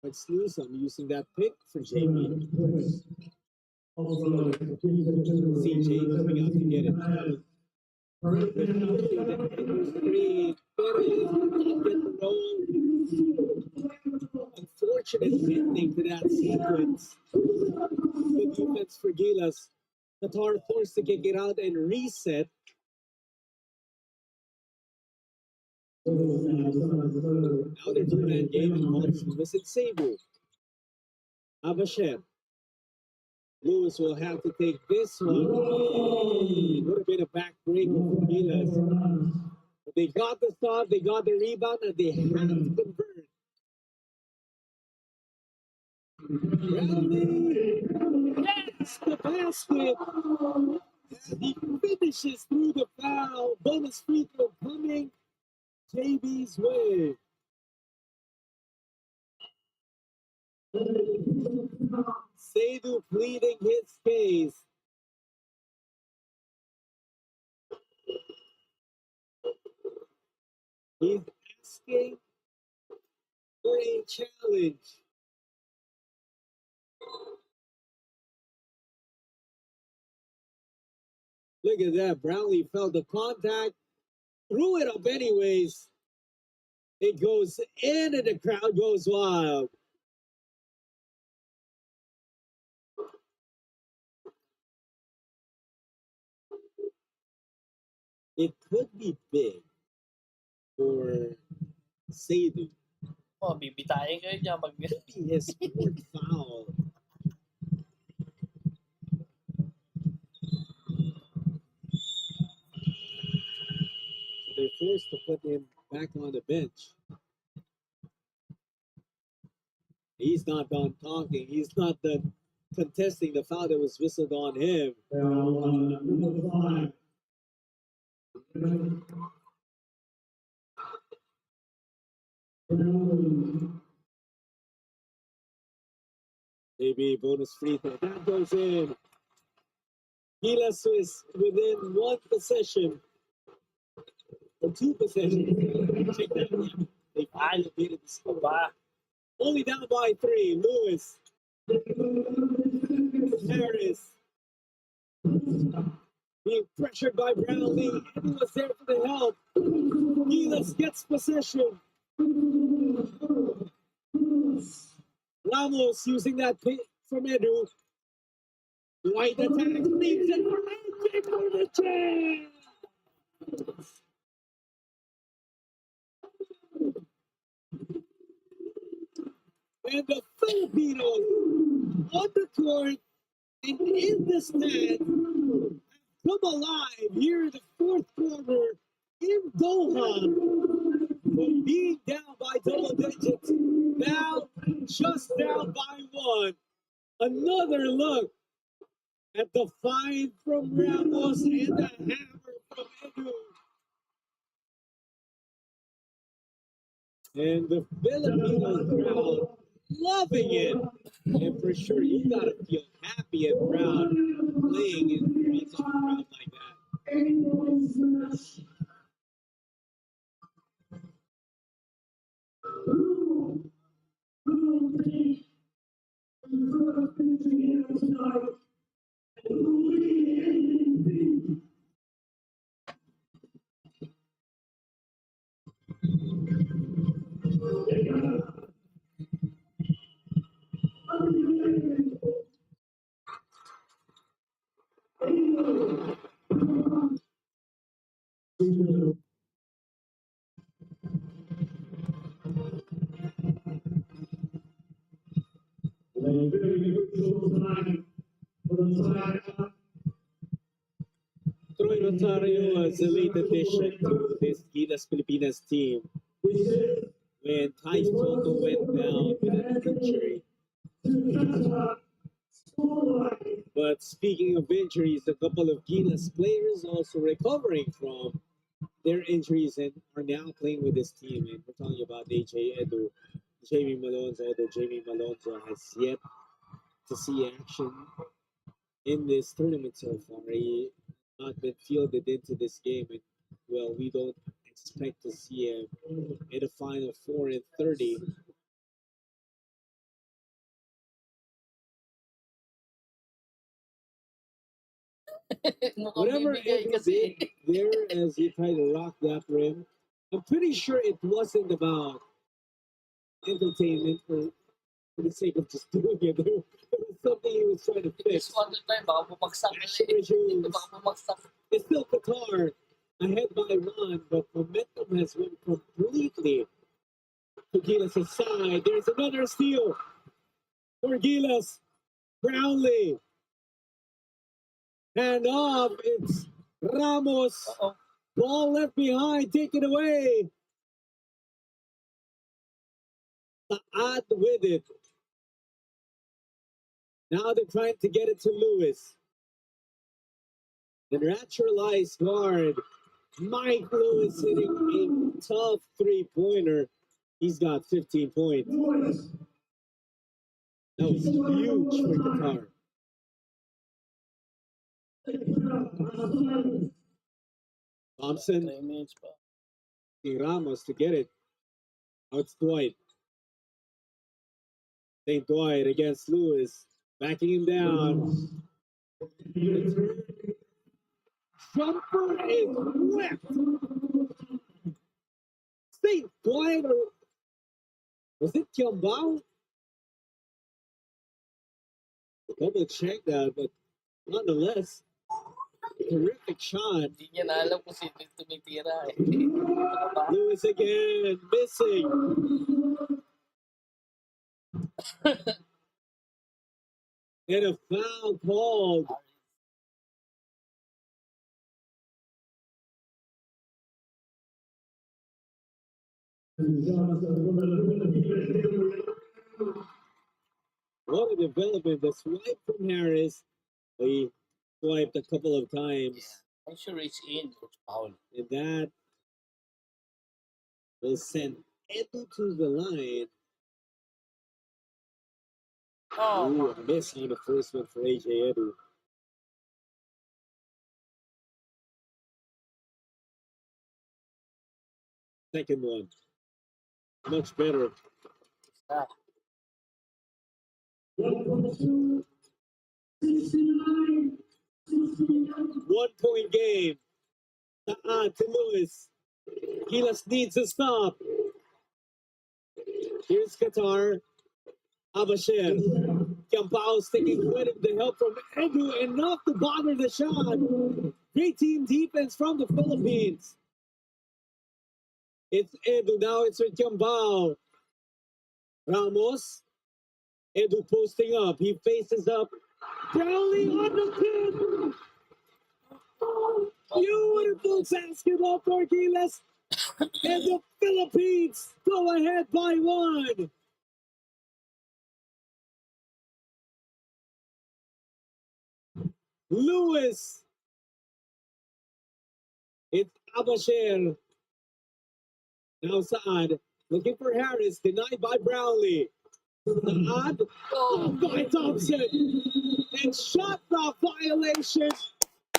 Let's lose. I'm using that pick for JB. CJ coming out to get it. Three. Get the roll. Unfortunate ending to that sequence. Good defense for Gilas. Qatar forced to kick it out and reset. Now they're two-man game and wants to visit Cebu. Abashem. Lewis will have to take this one. It would have been a backbreaker for Gilas. But they got the stop, they got the rebound, and they had to convert. Brownlee gets the basket. And he finishes through the foul. Bonus free throw coming JB's way. Seydou pleading his case. He's asking for a challenge. Look at that. Brownlee felt the contact, threw it up anyways. It goes in and the crowd goes wild. It could be big for Seydou. Oh, bibitayin kayo dyan pag His fourth foul. So they're forced to put him back on the bench. He's not done talking. He's not done contesting the foul that was whistled on him. Maybe bonus free throw. That goes in. Gilas is within one possession. Or two possessions. Check that. They finally beat the score. Only down by 3. Lewis. Harris. Being pressured by Brownlee. Edu was there for the help. Gilas gets possession. Ramos using that pick from Edu. White attack. Leaves it for the chance. And the Filipinos on the court and in the stand come alive here in the fourth quarter in Doha. From being down by double digits, now just down by 1. Another look at the find from Ramos and the hammer from Edu. And the Filipino crowd loving it. And for sure, you gotta feel happy and proud playing in front of a crowd like that. Rosario was a late addition to this Gilas Pilipinas team when Kai Soto went down with an injury. But speaking of injuries, a couple of Gilas players also recovering from their injuries and are now playing with this team. And we're talking about AJ Edu, Jamie Malonzo, although Jamie Malonzo has yet to see action in this tournament so far. He not been fielded into this game, and well, we don't expect to see him in the final 4 and 30. Whatever Edu did there as he tried to rock that rim, I'm pretty sure it wasn't about entertainment or for the sake of just doing it. There was something he was trying to fix. This one time, baka bumagsak. Action regimes. Baka bumagsak. It's still Qatar ahead by one, but momentum has went completely to Gilas' side. There's another steal for Gilas. Brownlee. Hand off. It's Ramos. Uh-oh. Ball left behind. Taken away. Saad with it. Now they're trying to get it to Lewis. The naturalized guard, Mike Lewis, hitting a tough three-pointer. He's got 15 points. That was huge for Qatar. Thompson, 3 minutes pa. Ramos to get it. Now it's Dwight. St. Dwight against Lewis, backing him down. Jumper is whipped. St. Dwight, or was it Kiambao? Double check that, but nonetheless, terrific shot. Hindi niya na alam kung sino yung tumitira eh. Lewis again, missing. And a foul called. What a development. The swipe from Harris. He swiped a couple of times. I'm sure it's in. It's foul. And that will send Edu to the line. Oh, Ooh, a miss on the first one for AJ Edu. Second one. Much better. stop. 1-point game. To Lewis. Gilas needs to stop. Here's Qatar. Abasher. Campao sticking with him. The help from Edu, enough to bother the shot. Great team defense from the Philippines. It's Edu. Now it's with Campao. Ramos. Edu posting up. He faces up. Brownlee on the pin. Beautiful basketball for Gilas. And the Philippines go ahead by one. Lewis. It's Abasher. Now Saad looking for Harris. Denied by Brownlee. Saad. Oh, by Thompson. And shot the violation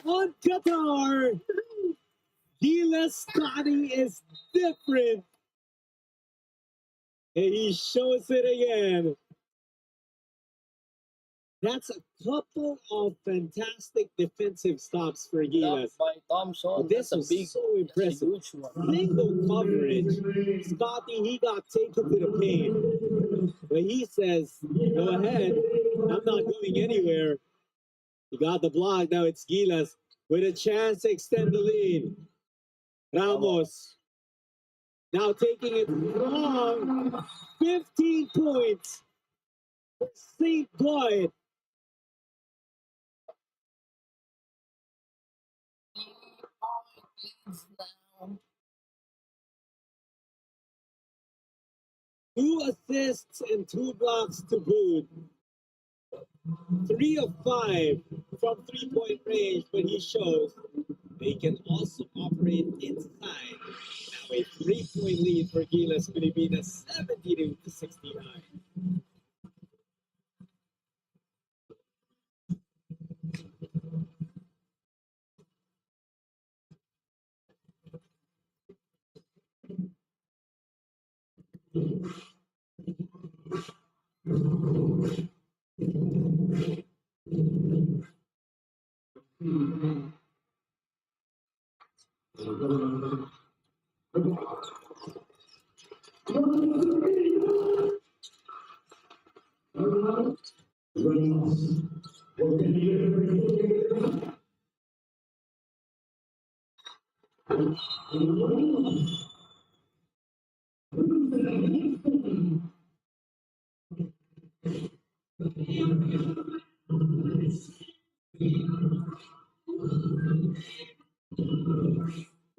on Qatar. Gilas Scotty is different. And he shows it again. That's a couple of fantastic defensive stops for Gilas. By Thompson. This That's was a big, so impressive. huge one. Single coverage. Scotty, he got taken to the paint. But he says, go ahead. I'm not going anywhere. He got the block. Now it's Gilas with a chance to extend the lead. Ramos. Now taking it long. 15 points. St. Dwight. 2 assists and 2 blocks to boot. 3 of 5 from 3-point range, but he shows they can also operate inside. Now a 3-point lead for Gilas Pilipinas, 72-69.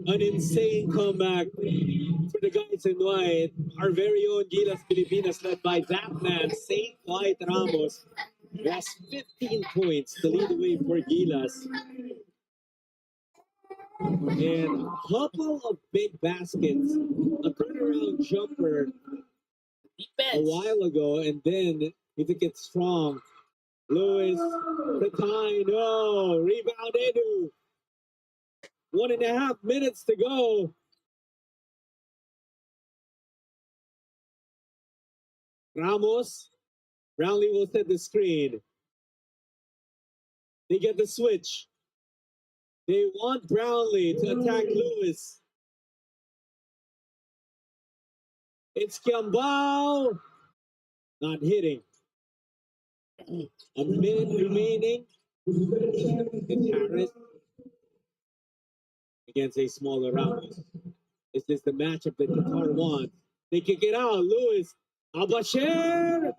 An insane comeback for the guys in white. Our very own Gilas Pilipinas, led by that man, Saint White Ramos, who has 15 points to lead the way for Gilas. And a couple of big baskets, a turnaround jumper a while ago, and then he took it strong. Lewis, the tie, no, rebound Edu. 1.5 minutes to go. Ramos, Brownlee will set the screen. They get the switch. They want Brownlee to attack Lewis. It's Kiambao. Not hitting. A minute remaining. It's Harris against a smaller Ramos. This is the matchup that Qatar wants. They kick it out. Lewis. Abasher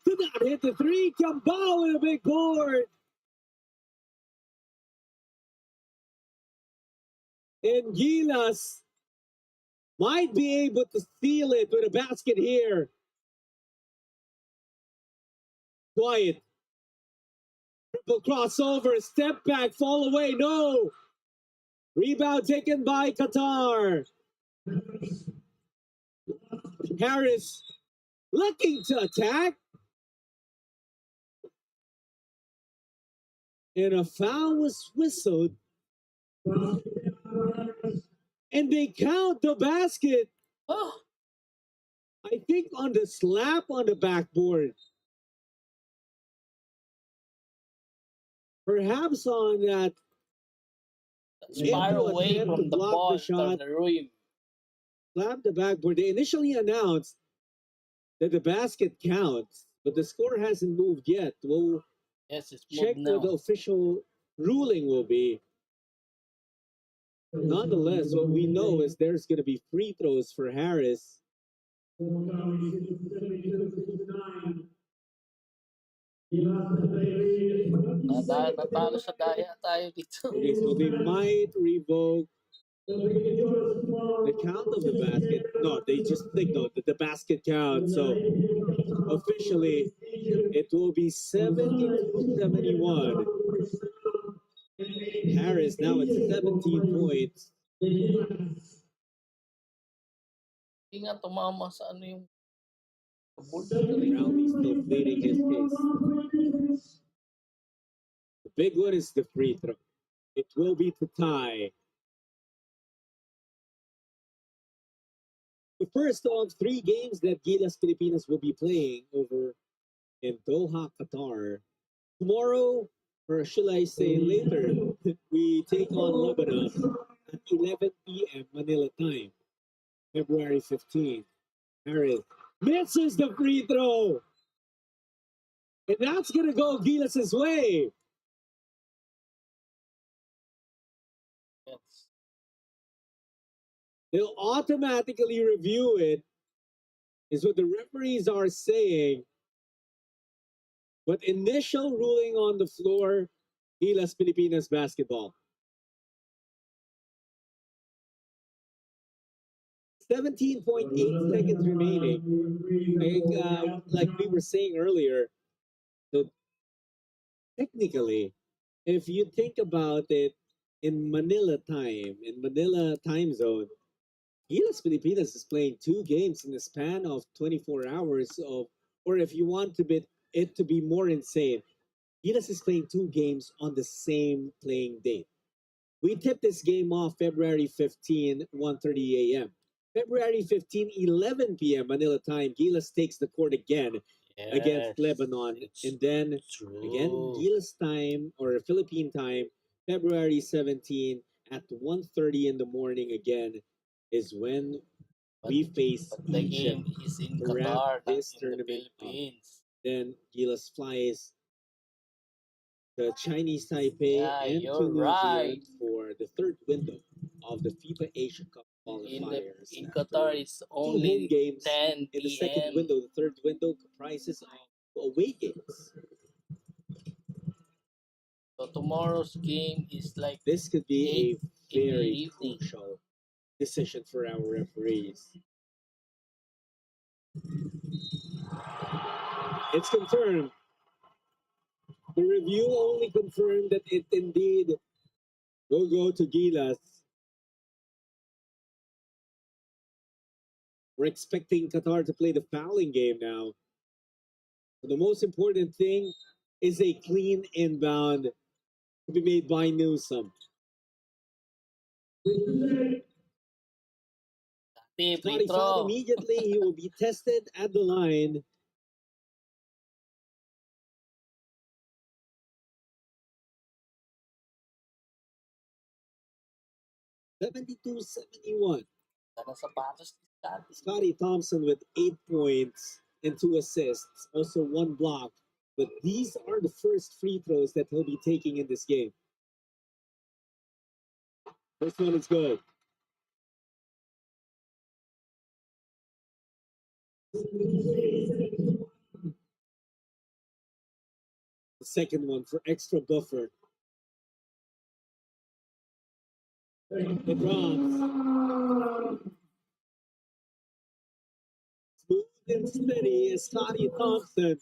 did not hit the three. Kiambao with a big board. And Gilas might be able to seal it with a basket here. Quiet. Triple crossover, step back, fall away, no. Rebound taken by Qatar. Harris looking to attack. And a foul was whistled. And they count the basket. Oh, I think on the slap on the backboard. Perhaps on that that's far Able away attempt to from the block ball, the shot. the rim. slap the backboard. They initially announced that the basket counts, but the score hasn't moved yet. We'll Yes, it's check moved what the now. official ruling will be. Nonetheless, what we know is there's going to be free throws for Harris. Natalo sa daya tayo dito. Okay, so they might revoke the count of the basket. No, they just signaled that the basket counts. So officially, it will be 72-71. Harris now at 17 points. Hindi nga tumama sa ano yung Brownlee still pleading his case. The big one is the free throw. It will be to tie. The first of 3 games that Gilas Pilipinas will be playing over in Doha, Qatar. Tomorrow, or should I say later, we take on Lebanon at 11 p.m. Manila time, February 15th. Harris misses the free throw. And that's going to go Gilas' way. Yes. They'll automatically review it, is what the referees are saying. But initial ruling on the floor, Gilas Pilipinas basketball. 17.8 seconds remaining. Like we were saying earlier, so technically, if you think about it in Manila time zone, Gilas Pilipinas is playing two games in the span of 24 hours of, or if you want it to be more insane, Gilas is playing two games on the same playing date. We tipped this game off February 15, 1:30 a.m. February 15, 11 p.m. Manila time, Gilas takes the court again against Yes, Lebanon. it's And then again, true. Gilas time or Philippine time, February 17 at 1:30 in the morning again is when we face But the Egypt game is in to wrap Qatar, not this in the tournament up. Philippines. Then Gilas flies to Chinese Taipei Yeah, and to you're New right. Zealand for the third window of the FIBA Asia Cup In qualifiers. in After Qatar, it's two home only games 10 in the second p.m. window, the third window comprises of away games. So tomorrow's game is like This could be 8 a in the very evening. crucial decision for our referees. It's confirmed. The review only confirmed that it indeed will go to Gilas. We're expecting Qatar to play the fouling game now. The most important thing is a clean inbound to be made by Newsom. Free Scotty fouled throw. immediately. He will be tested at the line. (72-71). Sapatos ni Scotty. Scotty Thompson with 8 points and 2 assists, also 1 block. But these are the first free throws that he'll be taking in this game. First one is good. The second one for extra buffer. It drops. Smooth and steady is Scotty Thompson.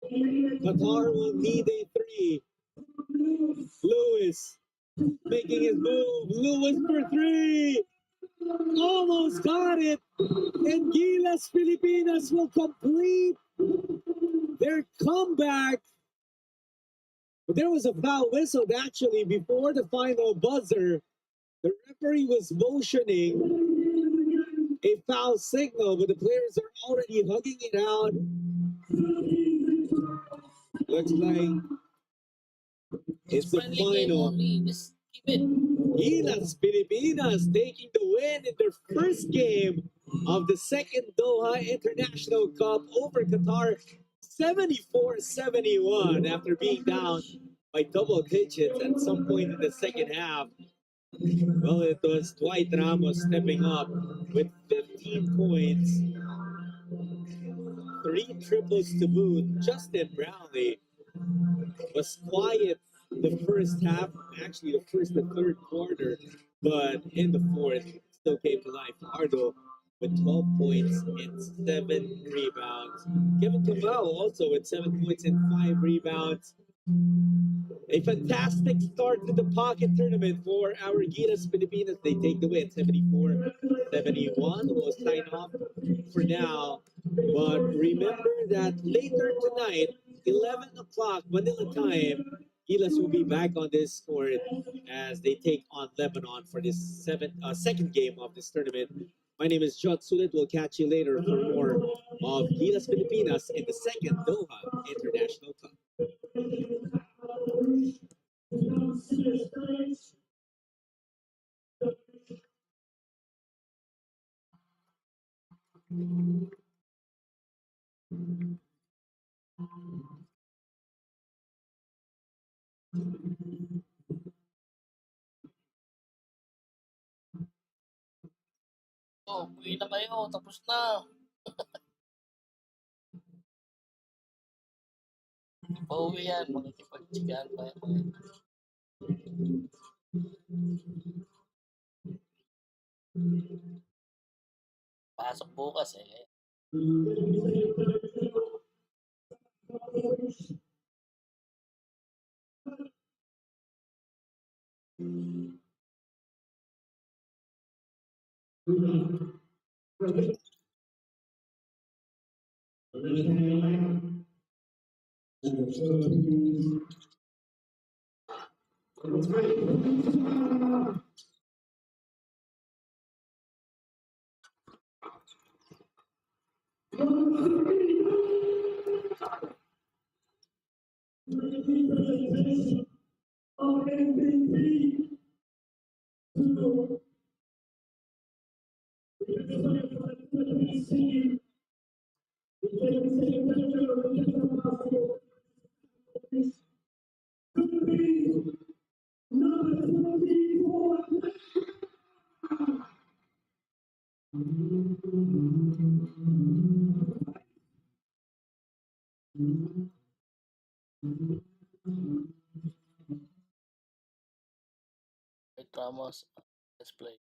Qatar will need a 3. Lewis making his move. Lewis for 3. Almost got it. And Gilas Pilipinas will complete their comeback. But there was a foul whistled actually before the final buzzer. The referee was motioning a foul signal, but the players are already hugging it out. Looks like it's the final. Just keep it. Gilas Pilipinas taking the win in their first game of the second Doha International Cup over Qatar, 74-71 after being down by double digits at some point in the second half. Well, it was Dwight Ramos stepping up with 15 points, 3 triples to boot. Justin Brownlee was quiet the first half, actually the first and third quarter, but in the fourth, still came to life. Ardo with 12 points and 7 rebounds. Kevin Kamau also with 7 points and 5 rebounds. A fantastic start to the pocket tournament for our Gilas Pilipinas. They take the win 74-71. We'll sign off for now. But remember that later tonight, 11 o'clock Manila time, Gilas will be back on this court as they take on Lebanon for this second game of this tournament. My name is Jot Sulit. We'll catch you later for more of Gilas Pilipinas in the second Doha International Cup. Oh, uwi na kayo. Tapos na. Pauwi yan. Makikipagtsigaan pa yan. Pasok bukas eh. Wait, Ramos, let's play.